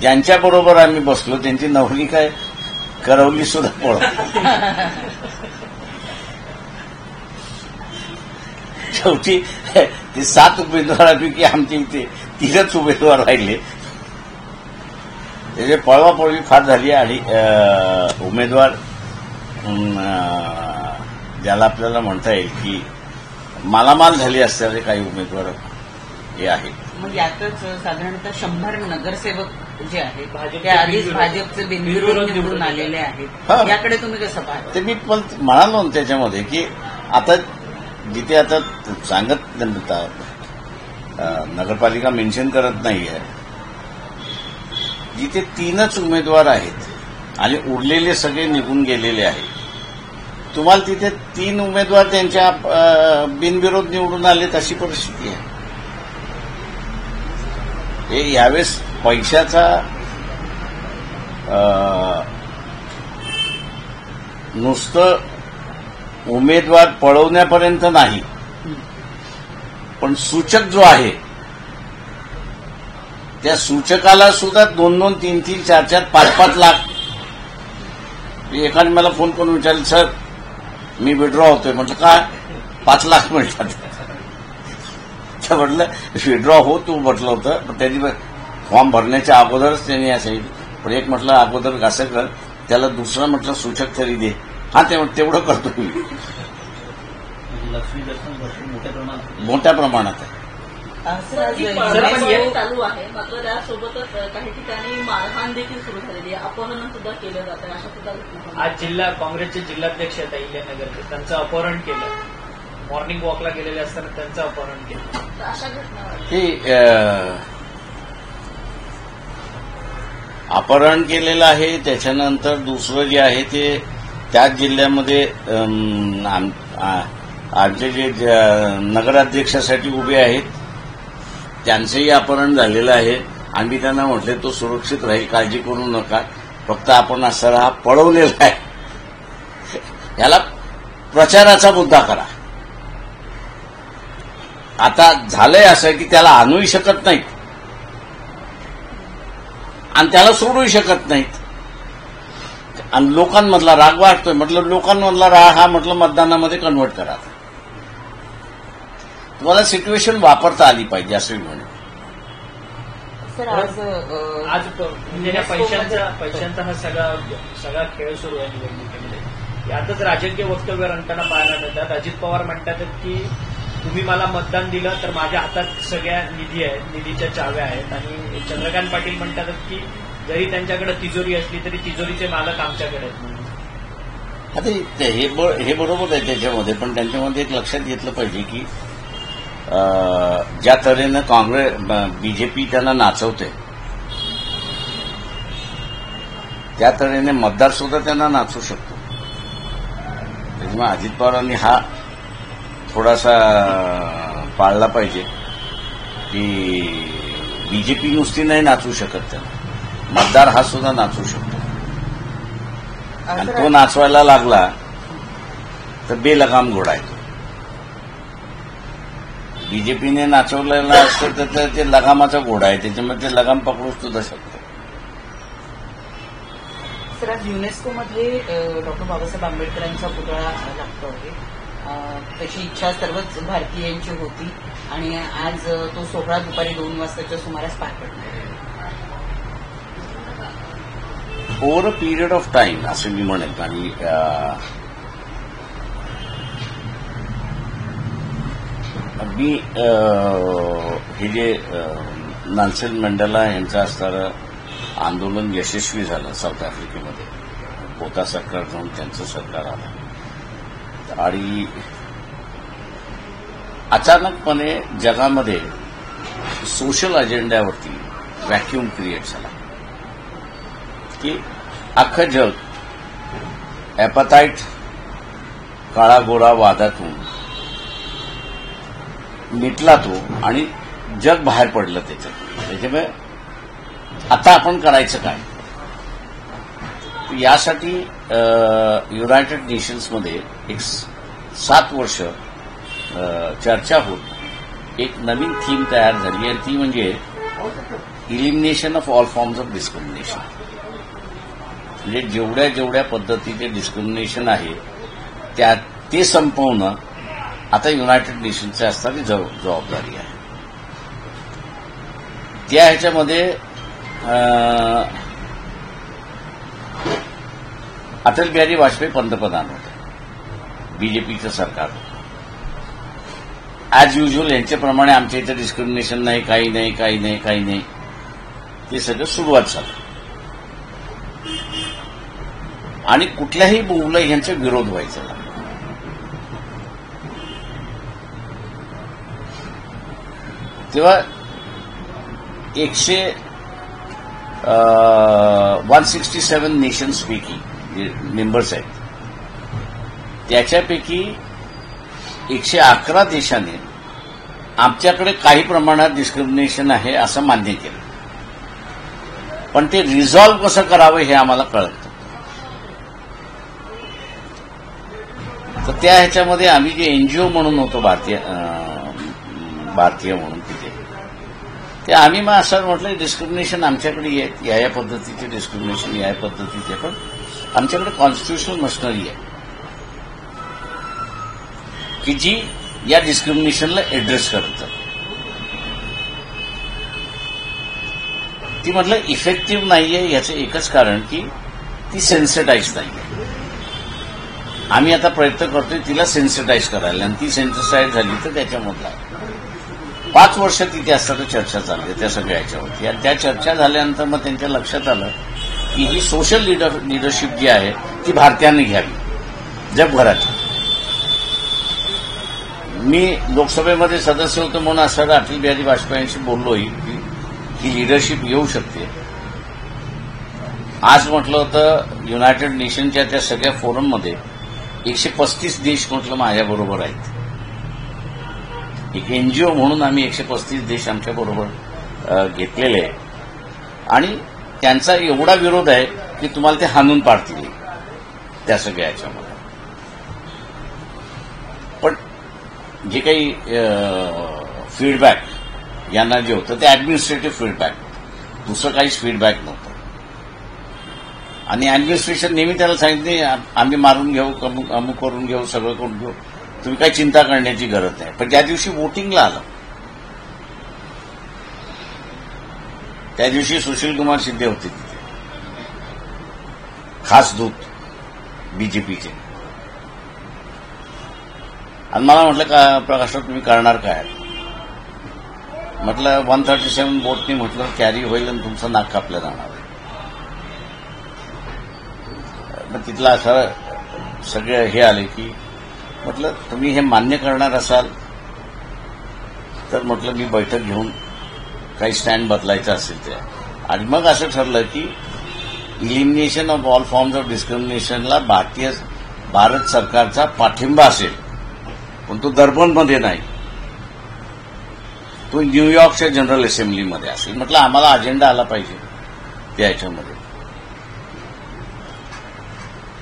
ज्यांच्या बरोबर आम्ही बसलो त्यांची नवरी काय करवली सुद्धा पळो. शेवटी ते 7 उमेदवारांपैकी आमच्या इथे 3च उमेदवार राहिले. त्याचे पळवापळवी फार झाली आणि उमेदवार ज्याला आपल्याला म्हणता येईल की मालामाल झाले असणारे काही उमेदवार हे आहेत. मग यातच साधारणतः 100 नगरसेवक जे आहेत ते आधीच भाजपचे बिनविरोध निवडून आलेले आहेत. याकडे तुम्ही कसं पाहता? ते मी पण म्हणालो ना त्याच्यामध्ये की आता जिथे आता सांगत नगरपालिका मेन्शन करत नाहीये, जिथे 3च उमेदवार आहेत आणि उरलेले सगळे निघून गेलेले आहेत, तुम्हाला तिथे 3 उमेदवार त्यांच्या बिनविरोध निवडून आलेत अशी परिस्थिती आहे. हे यावेळेस पैशाचा नुसतं उमेदवार पळवण्यापर्यंत नाही, पण सूचक जो आहे त्या सूचकाला सुद्धा 2-2, 3-3, 4-4, 5-5 लाख. एकाने मला फोन करून विचारलं, सर मी विड्रॉ होतोय. म्हटलं काय? 5 लाख मिळतात. तर म्हटलं विड्रॉ हो तू म्हटलं होतं, पण त्यांनी फॉर्म भरण्याच्या अगोदरच त्यांनी असं पण एक म्हटलं अगोदर असं कर, त्याला दुसरा म्हटलं सूचक तरी दे. हा तेवढं करतो मी. मोठ्या प्रमाणात आहे. चालू आहे, मात्र त्यासोबतच काही ठिकाणी मारहाण देखील सुरू झालेली आहे, अपहरण सुद्धा केलं जात आहे. अशा सुद्धा आज काँग्रेसचे जिल्हाध्यक्ष आहेत अहिल्यानगरचे, त्यांचं अपहरण केलं. मॉर्निंग वॉकला गेलेले असताना त्यांचं अपहरण केलं. अशा घटना हे अपहरण केलेलं आहे. त्याच्यानंतर दुसरं जे आहे ते त्याच जिल्ह्यामध्ये आमचे जे नगराध्यक्षासाठी उभे आहेत त्यांचंही अपहरण झालेलं आहे. आम्ही त्यांना म्हटले तो सुरक्षित राहील, काळजी करू नका, फक्त आपण असं हा पळवलेला आहे, याला प्रचाराचा मुद्दा करा. आता झालंय असं की त्याला आणूही शकत नाहीत आणि त्याला सोडूही शकत नाहीत आणि लोकांमधला राग वाटतोय. म्हटलं लोकांमधला राग हा म्हटलं मतदानामध्ये कन्व्हर्ट करा. तुम्हाला सिच्युएशन वापरता आली पाहिजे असं मी म्हणेन. आज म्हणजे पैशांचा हा सगळा खेळ सुरू आहे निवडणुकीमध्ये. यातच राजकीय वक्तव्य रंगताना पाहायला मिळतात. अजित पवार म्हणतात की तुम्ही मला मतदान दिलं तर माझ्या हातात सगळ्या निधी आहेत, निधीच्या चाव्या आहेत. आणि चंद्रकांत पाटील म्हणतात की जरी त्यांच्याकडे तिजोरी असली तरी तिजोरीचे मालक आमच्याकडे आहेत म्हणून. आता हे बरोबर आहे त्याच्यामध्ये, पण त्यांच्यामध्ये एक लक्षात घेतलं पाहिजे की ज्या तऱ्हेनं बीजेपी त्यांना नाचवते त्या तऱ्हेने मतदार सुद्धा त्यांना नाचवू शकतो. त्याच्यामुळे अजित पवारांनी हा थोडासा पाळला पाहिजे की बीजेपी नुसती नाही नाचवू शकत, त्यांना मतदार हा सुद्धा नाचवू शकतो. आणि तो नाचवायला लागला तर बेलगाम घोडा आहे. बीजेपीने नाचवलेला असतं तर ते लगामाचा घोडा आहे, त्याच्यामध्ये ते लगाम पकडू सुद्धा शकतो. सर आज युनेस्कोमध्ये डॉक्टर बाबासाहेब आंबेडकरांचा पुतळा लागतो आहे. त्याची इच्छा सर्वच भारतीयांची होती आणि आज तो सोहळा दुपारी 2 वाजताच्या सुमारास पार पडला. Over a period of time असं मी म्हणेन. आणि मी हे जे नेल्सन मंडेला यांचं असणारं आंदोलन यशस्वी झालं साऊथ आफ्रिकेमध्ये. पोता सरकार जाऊन त्यांचं सरकार आलं आणि अचानकपणे जगामध्ये सोशल अजेंड्यावरती व्हॅक्यूम क्रिएट झाला की अख्खं जग ॲपटाईट काळा गोरा वादातून मिटला तो आणि जग बाहेर पडलं त्याच्यामुळे आता आपण करायचं काय. यासाठी युनायटेड नेशन्समध्ये एक 7 वर्ष चर्चा होत एक नवीन थीम तयार झाली आणि ती म्हणजे elimination of all forms of discrimination. म्हणजे जेवढ्या जेवढ्या पद्धतीचे डिस्क्रिमिनेशन आहे ते संपवणं आता युनायटेड नेशन्सची असणारी जबाबदारी आहे. त्या ह्याच्यामध्ये अटल बिहारी वाजपेयी पंतप्रधान होते, बीजेपीचं सरकार होतं. ॲज युजल यांच्याप्रमाणे आमच्या इथे डिस्क्रिमिनेशन नाही, काही नाही, ते सगळं सुरुवात झालं. आणि कुठल्याही मूवला यांचा विरोध व्हायचा नाही. तेव्हा 167 नेशन्सपैकी जे मेंबर्स आहेत त्याच्यापैकी 111 देशांनी आमच्याकडे काही प्रमाणात डिस्क्रिमिनेशन आहे असं मान्य केलं. पण ते रिझॉल्व्ह कसं करावं हे आम्हाला कळत. तर त्या ह्याच्यामध्ये आम्ही जे एनजीओ म्हणून होतो भारतीय म्हणून तिथे ते आम्ही मग असं म्हटलं डिस्क्रिमिनेशन आमच्याकडे आहेत, या पद्धतीचे डिस्क्रिमिनेशन या पद्धतीचे, पण आमच्याकडे कॉन्स्टिट्युशनल मशिनरी आहे की जी या डिस्क्रिमिनेशनला ऍड्रेस करत. ती म्हटलं इफेक्टिव्ह नाहीये याचं एकच कारण की ती सेन्सिटाईज नाहीये. आम्ही आता प्रयत्न करतोय तिला सेन्सिटाईज करायला, आणि ती सेन्सिटाईज झाली तर त्याच्यामधला 5 वर्ष तिथे असताना चर्चा चालली त्या सगळ्या ह्याच्यावरती. आणि त्या चर्चा झाल्यानंतर मग त्यांच्या लक्षात आलं की ही सोशल लिडरशिप जी आहे ती भारतीयांनी घ्यावी जगभरात. मी लोकसभेमध्ये सदस्य होतो म्हणून असं अटल बिहारी वाजपेयींशी बोललोही की ही लिडरशिप येऊ शकते. आज म्हटलं होतं युनायटेड नेशनच्या त्या सगळ्या फोरममध्ये 135 देश म्हटलं माझ्याबरोबर आहेत. एक एनजीओ म्हणून आम्ही 135 देश आमच्याबरोबर घेतलेले आहे. आणि त्यांचा एवढा विरोध आहे की तुम्हाला ते हाणून पाडतील त्या सगळ्या याच्यामध्ये. पण जे काही फीडबॅक यांना जे होतं ते ऍडमिनिस्ट्रेटिव्ह फीडबॅक, दुसरं काहीच फीडबॅक नव्हतं. आणि ऍडमिनिस्ट्रेशन नेहमी त्याला सांगितले आम्ही मारून घेऊ, अमुक करून घेऊ, सगळं करून घेऊ, तुम्ही काही चिंता करण्याची गरज नाही. पण ज्या दिवशी वोटिंगला आलं त्या दिवशी सुशील कुमार शिंदे होते तिथे, खास दूत बीजेपीचे. आणि मला म्हटलं का प्रकाशराव तुम्ही करणार काय? म्हटलं 137 वोटनी म्हटलं कॅरी होईल आणि तुमचं नाक कापलं जाणार. मग तिथलं असं सगळे हे आले की म्हटलं तुम्ही हे मान्य करणार असाल तर म्हटलं मी बैठक घेऊन काही स्टँड बदलायचं असेल ते. आणि मग असं ठरलं की elimination of all forms of डिस्क्रिमिनेशनला भारत सरकारचा पाठिंबा असेल, पण तो डर्बनमध्ये नाही, तो न्यूयॉर्कच्या जनरल असेंब्लीमध्ये असेल. म्हटलं आम्हाला अजेंडा आला पाहिजे त्या ह्याच्यामध्ये.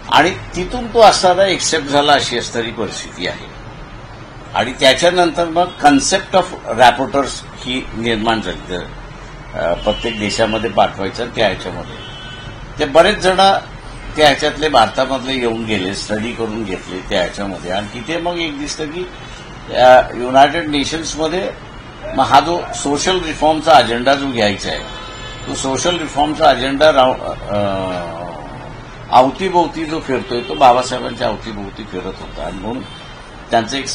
आणि तिथून तो असताना एक्सेप्ट झाला अशी असणारी परिस्थिती आहे. आणि त्याच्यानंतर मग कन्सेप्ट ऑफ रॅपोर्टर्स ही निर्माण झाली. प्रत्येक देशामध्ये पाठवायचं त्या ह्याच्यामध्ये ते बरेच जण त्या ह्याच्यातले भारतामधले येऊन गेले, स्टडी करून घेतले त्या ह्याच्यामध्ये. आणि तिथे मग एक दिसतं की युनायटेड नेशन्समध्ये मग हा जो सोशल रिफॉर्मचा अजेंडा जो घ्यायचा आहे तो सोशल रिफॉर्मचा अजेंडा अवतीभोवती जो फिरतोय तो बाबासाहेबांच्या अवतीभोवती फिरत होता. आणि म्हणून त्यांचं एक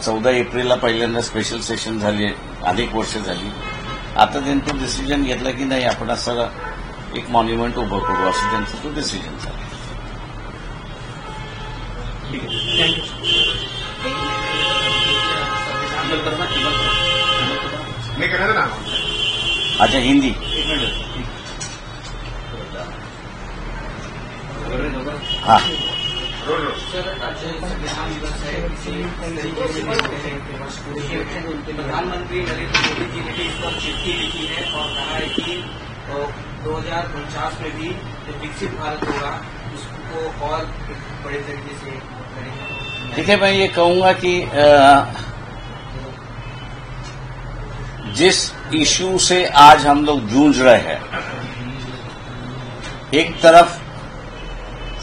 14 एप्रिलला पहिल्यांदा स्पेशल सेशन झाले, अनेक वर्ष झाली. आता त्यांनी तो डिसिजन घेतला की नाही आपण असं एक मॉन्युमेंट उभं करू, असं त्यांचं तो डिसिजन झाला. अच्छा हिंदी हाँ प्रधानमंत्री नरेंद्र मोदी जी ने भी इस पर चिट्ठी लिखी है और कहा है कि 2049 में भी जो विकसित भारत होगा उसको और बड़े तरीके से करेंगे. देखिए मैं ये कहूंगा कि जिस इश्यू से आज हम लोग जूझ रहे हैं, एक तरफ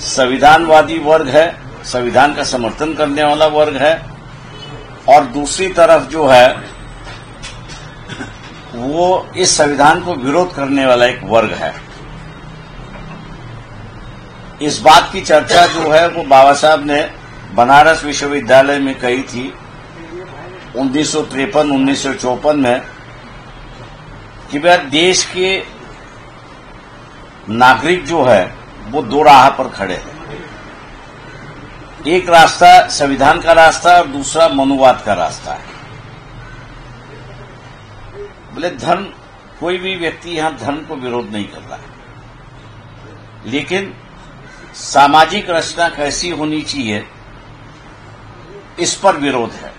संविधानवादी वर्ग है, संविधान का समर्थन करने वाला वर्ग है, और दूसरी तरफ जो है वो इस संविधान को विरोध करने वाला एक वर्ग है। इस बात की चर्चा जो है वो बाबा साहब ने बनारस विश्वविद्यालय में कही थी 1953-1954 में कि वह देश के नागरिक जो है वो दो राह पर खड़े हैं। एक रास्ता संविधान का रास्ता और दूसरा मनुवाद का रास्ता है। बोले धर्म, कोई भी व्यक्ति यहां धर्म को विरोध नहीं कर रहा है, लेकिन सामाजिक रचना कैसी होनी चाहिए इस पर विरोध है।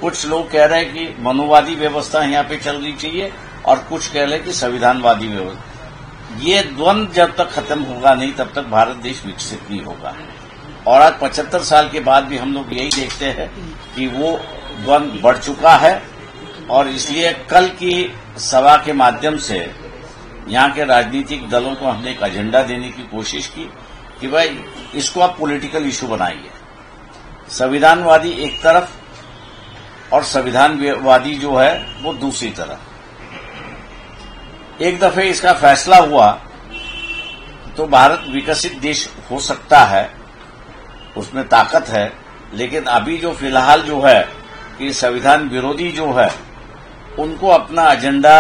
कुछ लोग कह रहे हैं कि मनुवादी व्यवस्था यहां पे चलनी चाहिए और कुछ कह रहे हैं कि संविधानवादी व्यवस्था। ये द्वंद्व जब तक खत्म होगा नहीं तब तक भारत देश विकसित नहीं होगा। और आज 75 साल के बाद भी हम लोग यही देखते हैं कि वो द्वंद्व बढ़ चुका है, और इसलिए कल की सभा के माध्यम से यहाँ के राजनीतिक दलों को हमने एक एजेंडा देने की कोशिश की कि भाई इसको आप पॉलिटिकल इशू बनाइए। संविधानवादी एक तरफ और संविधानवादी जो है वो दूसरी तरफ। एक दफे इसका फैसला हुआ तो भारत विकसित देश हो सकता है, उसमें ताकत है। लेकिन अभी जो फिलहाल जो है कि संविधान विरोधी जो है उनको अपना एजेंडा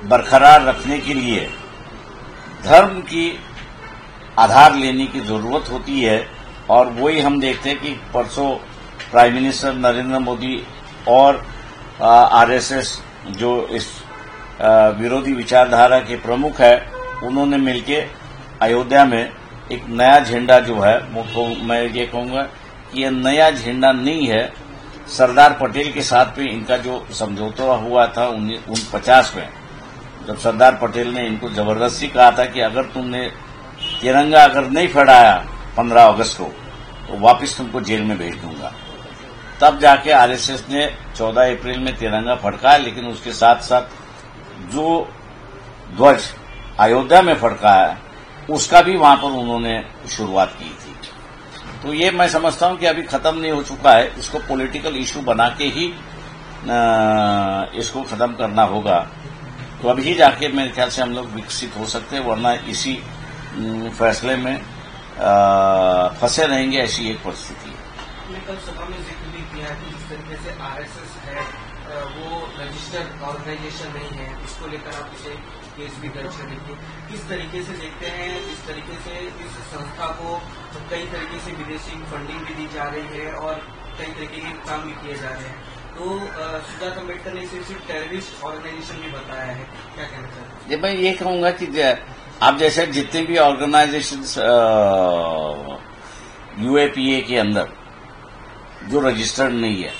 बरकरार रखने के लिए धर्म की आधार लेने की जरूरत होती है। और वही हम देखते हैं कि परसों प्राइम मिनिस्टर नरेंद्र मोदी और आरएसएस जो इस विरोधी विचारधारा के प्रमुख है, उन्होंने मिलकर अयोध्या में एक नया झंडा जो है वो, मैं ये कहूंगा कि यह नया झंडा नहीं है। सरदार पटेल के साथ में इनका जो समझौता हुआ था 1950 में, जब सरदार पटेल ने इनको जबरदस्ती कहा था कि अगर तुमने तिरंगा अगर नहीं फहराया 15 अगस्त को तो वापस तुमको जेल में भेज दूंगा। तब जाके आरएसएस ने 14 अप्रैल में तिरंगा फड़काया, लेकिन उसके साथ साथ जो ध्वज अयोध्या में फड़काया उसका भी वहां पर उन्होंने शुरुआत की थी। तो ये मैं समझता हूं कि अभी खत्म नहीं हो चुका है, इसको पॉलिटिकल इशू बना के ही इसको खत्म करना होगा। तो अभी जाके मेरे ख्याल से हम लोग विकसित हो सकते हैं, वरना इसी फैसले में फंसे रहेंगे, ऐसी एक परिस्थिति है। हमने कल सभा में जिक्र भी किया कि जिस तरीके से आरएसएस है वो रजिस्टर्ड ऑर्गेनाइजेशन नहीं है, इसको लेकर आप इसे केस भी दर्ज करेंगे। किस तरीके से देखते हैं, जिस तरीके से इस संस्था को कई तरीके से विदेशी फंडिंग भी दी जा रही है और कई तरीके के काम भी किए जा रहे हैं, तो सिद्धार्थ अम्बेडकर ने इसे सिर्फ टेररिस्ट ऑर्गेनाइजेशन भी बताया है, क्या कहना चाहते हैं? मैं ये कहूंगा कि आप जैसे जितने भी ऑर्गेनाइजेशन यूएपीए के अंदर जो रजिस्टर्ड नहीं है,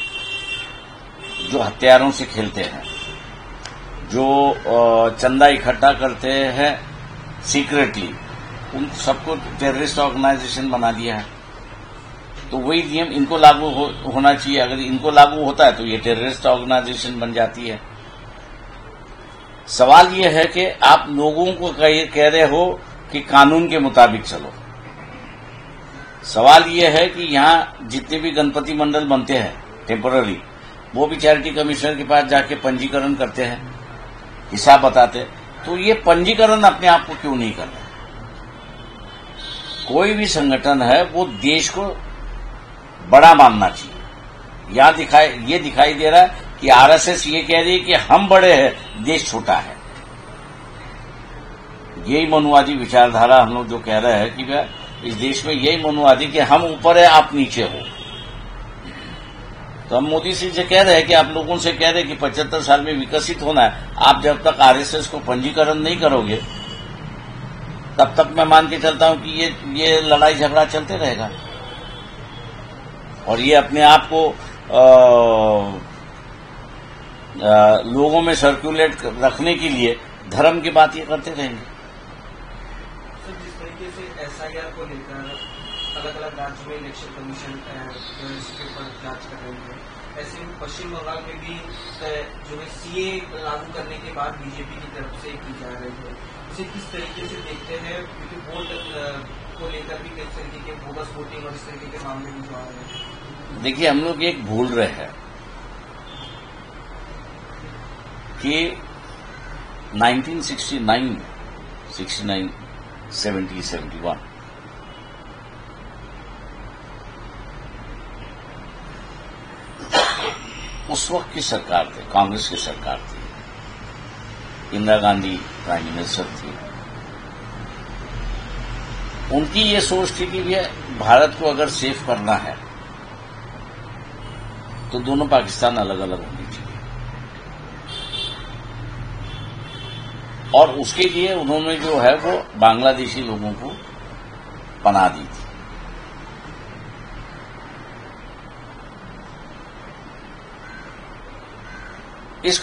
जो हथियारों से खेलते हैं, जो चंदा इकट्ठा करते हैं सीक्रेटली, उन सबको टेररिस्ट ऑर्गेनाइजेशन बना दिया है। तो वही नियम इनको लागू होना चाहिए। अगर इनको लागू होता है तो ये टेररिस्ट ऑर्गेनाइजेशन बन जाती है। सवाल ये है कि आप लोगों को कह रहे हो कि कानून के मुताबिक चलो। सवाल ये है कि यहां जितने भी गणपति मंडल बनते हैं टेम्पररी, वो भी चैरिटी कमिश्नर के पास जाके पंजीकरण करते हैं, हिसाब बताते हैं। तो ये पंजीकरण अपने आप को क्यों नहीं कर रहे? कोई भी संगठन है वो देश को बड़ा मानना चाहिए। यहां ये दिखाई दे रहा है कि आरएसएस ये कह रही है कि हम बड़े हैं, देश छोटा है। यही मनुवादी विचारधारा हम लोग जो कह रहे हैं कि इस देश में यही मनुवादी कि हम ऊपर है, आप नीचे हो। तो हम मोदी जी से कह रहे हैं कि आप लोगों से कह रहे हैं कि 75 साल में विकसित होना है। आप जब तक आरएसएस को पंजीकरण नहीं करोगे तब तक मैं मान के चलता हूं कि ये लड़ाई झगड़ा चलते रहेगा। और ये अपने आप को लोगों में सर्कुलेट रखने के लिए धर्म की बात ये करते रहेंगे। सर, जिस तरीके से एसआईआर को लेकर अलग अलग राज्यों में इलेक्शन कमीशन इसके ऊपर जांच कर रही है, ऐसे में पश्चिम बंगाल में भी जो है सीए लागू करने के बाद बीजेपी की तरफ से की जा रही है, इसे किस तरीके से देखते हैं? क्योंकि वोट को लेकर भी कई तरीके के बोगस वोटिंग और इस तरीके के मामले भी जो आ रहे हैं। देखिए, हम लोग एक भूल रहे हैं कि 1969, 69, 70, 71 उस वक्त की सरकार थी, कांग्रेस की सरकार थी, इंदिरा गांधी प्राइम मिनिस्टर थी। उनकी ये सोच थी कि ये भारत को अगर सेफ करना है तो दोनों पाकिस्तान अलग अलग होनी चाहिए, और उसके लिए उन्होंने जो है वो बांग्लादेशी लोगों को पनाह दी थी। इस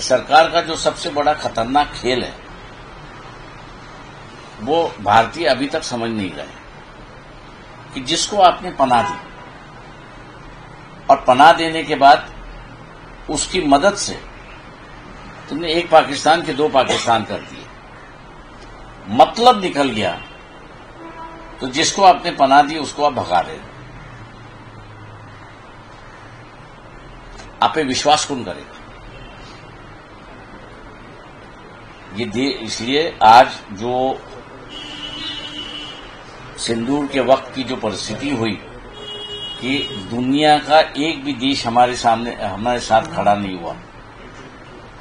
सरकार का जो सबसे बड़ा खतरनाक खेल है वो भारतीय अभी तक समझ नहीं रहे कि जिसको आपने पनाह दी और पनाह देने के बाद उसकी मदद से तुमने एक पाकिस्तान के दो पाकिस्तान कर दिए, मतलब निकल गया, तो जिसको आपने पनाह दी उसको आप भगा रहे हो। आप पे विश्वास कौन करेगा? इसलिए आज जो सिंदूर के वक्त की जो परिस्थिति हुई कि दुनिया का एक भी देश हमारे साथ खड़ा नहीं हुआ,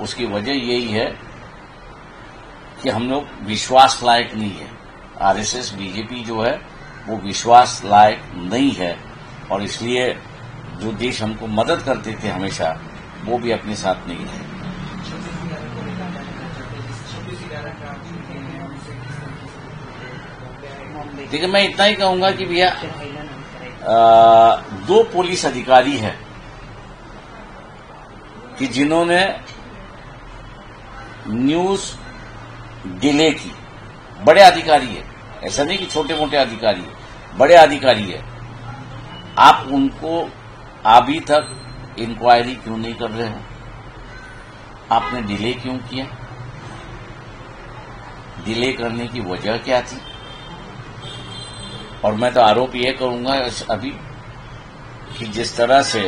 उसकी वजह यही है कि हम लोग विश्वास लायक नहीं है। आरएसएस, बीजेपी जो है वो विश्वास लायक नहीं है, और इसलिए जो देश हमको मदद करते थे हमेशा, वो भी अपने साथ नहीं है। देखिए, मैं इतना ही कहूंगा कि भैया दो पुलिस अधिकारी हैं कि जिन्होंने न्यूज डिले की, बड़े अधिकारी है, ऐसा नहीं कि छोटे मोटे अधिकारी है, बड़े अधिकारी है। आप उनको अभी तक इंक्वायरी क्यों नहीं कर रहे हो? आपने डिले क्यों किया? डिले करने की वजह क्या थी? और मैं तो आरोप ये करूंगा अभी कि जिस तरह से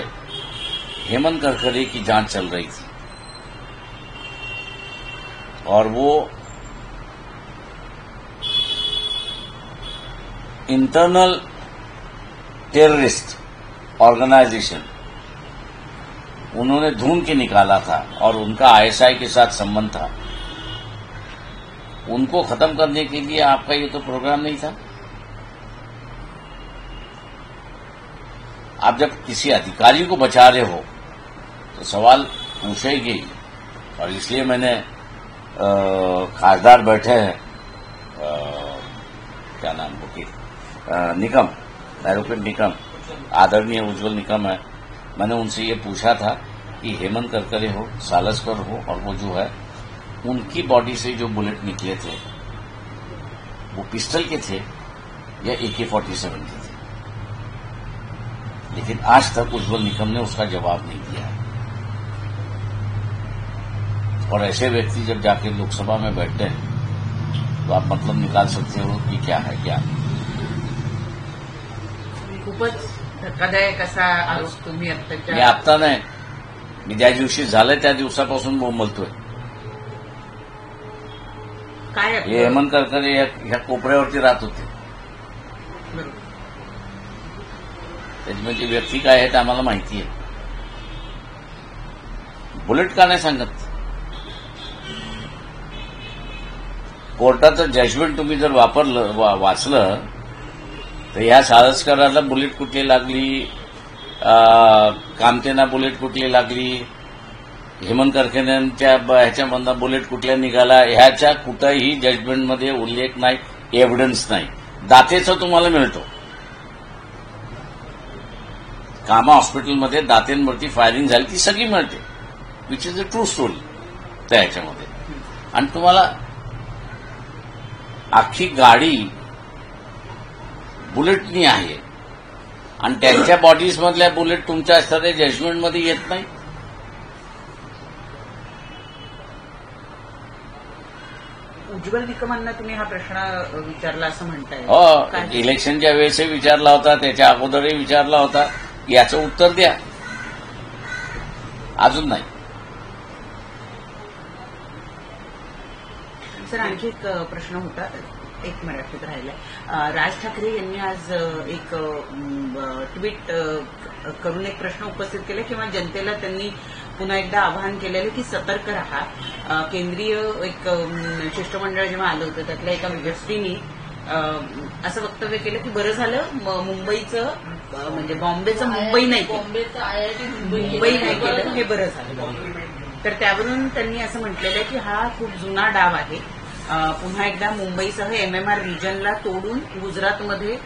हेमंत करकरे की जांच चल रही थी और वो इंटरनल टेररिस्ट ऑर्गेनाइजेशन उन्होंने ढूंढ के निकाला था और उनका आईएसआई के साथ संबंध था, उनको खत्म करने के लिए आपका ये तो प्रोग्राम नहीं था। आप जब किसी अधिकारी को बचा रहे हो तो सवाल पूछेगी ही, और इसलिए मैंने खासदार बैठे हैं, क्या नाम होगी, निकम, एडवोकेट निकम, आदरणीय उज्जवल निकम है। मैंने उनसे ये पूछा था कि हेमंत करकरे हो, सालसकर हो, और वो जो है उनकी बॉडी से जो बुलेट निकले थे वो पिस्टल के थे या AK-47 के थे, लेकिन आज तक उज्जवल निकम ने उसका जवाब नहीं दिया है। और ऐसे व्यक्ति जब जाके लोकसभा में बैठते हैं तो आप मतलब निकाल सकते हो कि क्या है क्या नहीं। खूपच धक्कादायक असा आरोप तुम्ही मी आत्ताच्या आता नाही, मी ज्या दिवशी झालं त्या दिवसापासून बोंबलतोय। काय हे हेमंत करकरे ह्या कोपऱ्यावरती राहत होते, त्याच्यामध्ये व्यक्ती काय आहे ते आम्हाला माहिती आहे। बुलेट का नाही सांगत? कोर्टाचं जजमेंट तुम्ही जर वाचलं तर ह्या साळसकराला बुलेट कुठली लागली, कामतेना बुलेट कुठली लागली, हेमंत करकरेंच्या ह्याच्यामधला बुलेट कुठल्या निघाला, ह्याच्या कुठंही जजमेंटमध्ये उल्लेख नाही, एव्हिडन्स नाही। दातेचा तुम्हाला मिळतो, कामा हॉस्पिटलमध्ये दातेंवरती फायरिंग झाली ती सगळी मिळते, which is a true story त्या ह्याच्यामध्ये। आणि तुम्हाला अख्खी गाडी बुलेटनी आहे आणि त्यांच्या बॉडीज मधल्या बुलेट तुमच्या असणाऱ्या जजमेंटमध्ये येत नाही. उज्ज्वल निकमांना तुम्ही हा प्रश्न विचारला असं म्हणताय. हो, काय? इलेक्शनच्या वेळेसही विचारला होता, त्याच्या अगोदरही विचारला होता. याचं उत्तर द्या. अजून नाही. सर, आणखी एक प्रश्न होता, एक मराठीत राहिलाय. राज ठाकरे यांनी आज एक ट्विट करून एक प्रश्न उपस्थित केला किंवा जनतेला त्यांनी पुन्हा एकदा आवाहन केलेलं की सतर्क रहा. केंद्रीय एक शिष्टमंडळ जेव्हा आलं होतं त्यातल्या एका व्यक्तीने असं वक्तव्य केलं की बरं झालं मुंबईचं म्हणजे बॉम्बेचं मुंबई नाही केलं, बॉम्बेचं IIT मुंबई नाही केलं, हे बरं झालं. तर त्यावरून त्यांनी असं म्हटलेलं आहे की हा खूप जुना डाव आहे. पुन्हा एकदा मुंबईसह MMR रिजनला तोडून गुजरातमध्ये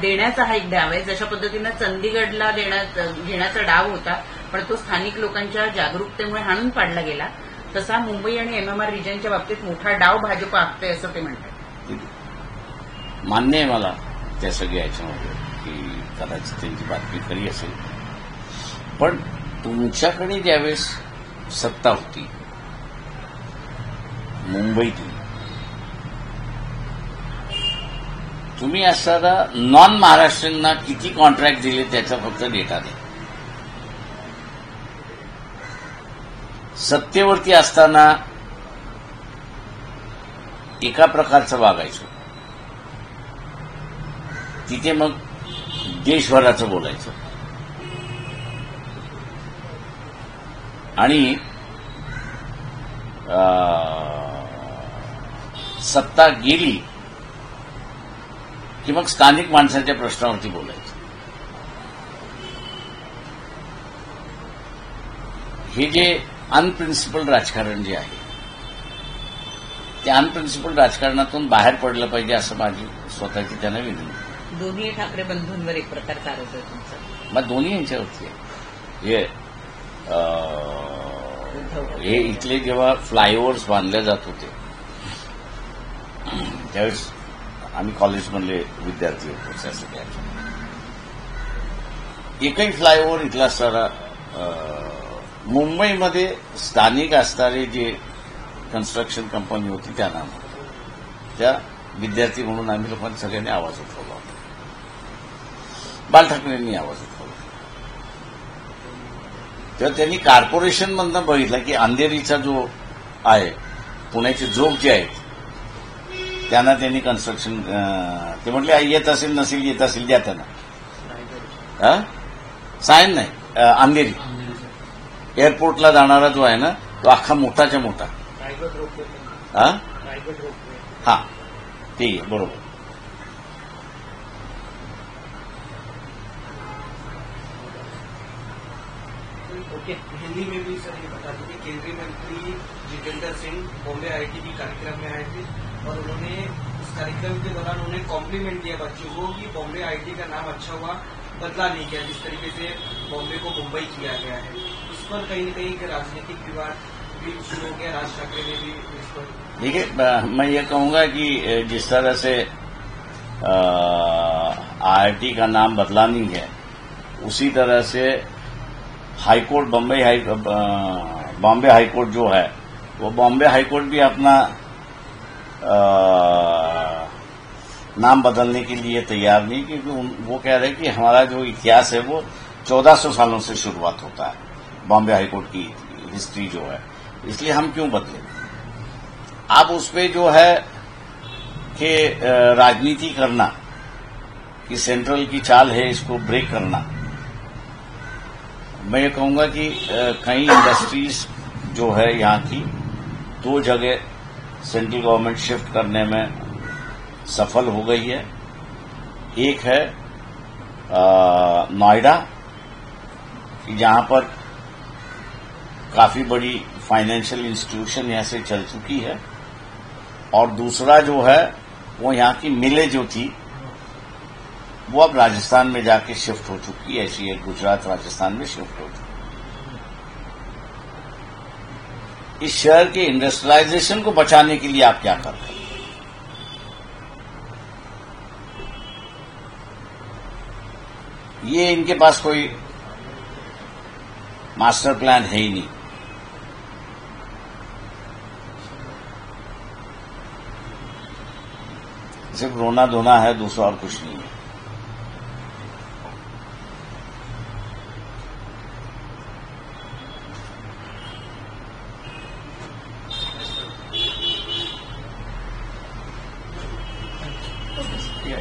देण्याचा हा एक डाव आहे. जशा पद्धतीनं चंदीगडला घेण्याचा डाव होता पण तो स्थानिक लोकांच्या जागरूकतेमुळे हाणून पाडला गेला, तसा मुंबई आणि MMR रिजनच्या बाबतीत मोठा डाव भाजप आखते असं ते म्हणतात. मान्य आहे मला त्या सगळ्या याच्यामध्ये की कदाचित त्यांची बातमी खरी असेल, पण तुमच्याकडे ज्यावेळेस सत्ता होती मुंबईतील, तुम्ही असताना नॉन महाराष्ट्रीयांना किती कॉन्ट्रॅक्ट दिले त्याचा फक्त डेटा द्या. सत्तेवरती असताना एका प्रकारचं वागायचं, तिथे मग देशभराचं बोलायचं आणि सत्ता गेली की मग स्थानिक माणसाच्या प्रश्नावरती बोलायचं. हे जे अनप्रिन्सिपल राजकारण जे आहे त्या अनप्रिन्सिपल राजकारणातून बाहेर पडलं पाहिजे असं माझी स्वतःची त्यांना विनंती. दोन्ही ठाकरे बंधूंवर एक प्रकारचा आरोप आहे तुमचा. मग दोन्ही यांच्यावरती आहे. हे इथले जेव्हा फ्लायओव्हर्स बांधले जात होते त्यावेळेस आम्ही कॉलेजमधले विद्यार्थी होतो. त्यासाठी एकही फ्लायओव्हर इथला असताना मुंबईमध्ये स्थानिक असणारे जे कन्स्ट्रक्शन कंपनी होती त्यांना त्या विद्यार्थी म्हणून आम्ही लोकांनी सगळ्यांनी आवाज उठवला होता. बाल ठाकरेंनी आवाज उठवला. तेव्हा त्यांनी कॉर्पोरेशनमधनं बघितलं की अंधेरीचा जो आहे, पुण्याचे जोग जे आहेत त्यांना त्यांनी कन्स्ट्रक्शन ते म्हटले येत असेल नसेल, येत असेल द्या त्यांना. सायन नाही, अंधेरी एअरपोर्टला जाणारा जो आहे ना तो अख्खा मोठाच्या मोठा. हा ते बरोबर. हिंदी में भी सर ये बता दीजिए, केंद्रीय मंत्री जितेंद्र सिंह बॉम्बे IIT की कार्यक्रम में आए थे और उन्होंने इस कार्यक्रम के दौरान उन्हें कॉम्प्लीमेंट दिया बच्चों को कि बॉम्बे IIT का नाम अच्छा हुआ, बदला नहीं किया जिस तरीके से बॉम्बे को मुंबई किया गया है. इस पर कहीं न कहीं राजनीतिक विवाद भी शुरू हो गया. राज ठाकरे ने भी इस पर देखिए, मैं ये कहूंगा कि जिस तरह से IIT का नाम बदला नहीं है उसी तरह से हाईकोर्ट बॉम्बे हाईकोर्ट जो है वो बॉम्बे हाईकोर्ट भी अपना नाम बदलने के लिए तैयार नहीं, क्योंकि वो कह रहे हैं कि हमारा जो इतिहास है वो 1400 सालों से शुरुआत होता है बॉम्बे हाईकोर्ट की हिस्ट्री जो है, इसलिए हम क्यों बदले. अब उसपे जो है कि राजनीति करना कि सेंट्रल की चाल है इसको ब्रेक करना. मैं ये कहूंगा कि कई इंडस्ट्रीज जो है यहाँ की 2 जगह सेंट्रल गवर्नमेंट शिफ्ट करने में सफल हो गई है. एक है नोएडा, जहां पर काफी बड़ी फाइनेंशियल इंस्टीट्यूशन यहां से चल चुकी है, और दूसरा जो है वो यहां की मिलें जो थी वो अब राजस्थान में जाके शिफ्ट हो चुकी है. ऐसी एक गुजरात राजस्थान में शिफ्ट हो चुकी है. इस शहर के इंडस्ट्रियलाइजेशन को बचाने के लिए आप क्या कर रहे हैं? ये इनके पास कोई मास्टर प्लान है ही नहीं। सिर्फ रोना धोना है, दूसरा और कुछ नहीं है।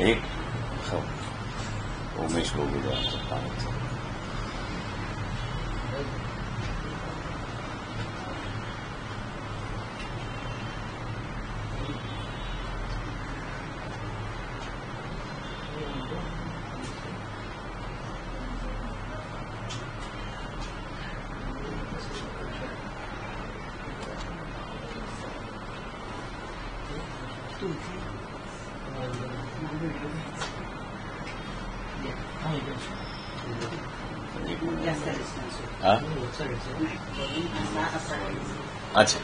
एक उमेश को भी जा सकता है। जास्त रिस्पॉन्स हाँ? असा अच्छा,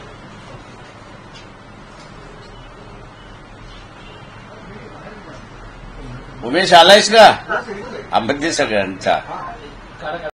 उमेश आलायस का? आंबेडकर सगळ्यांचा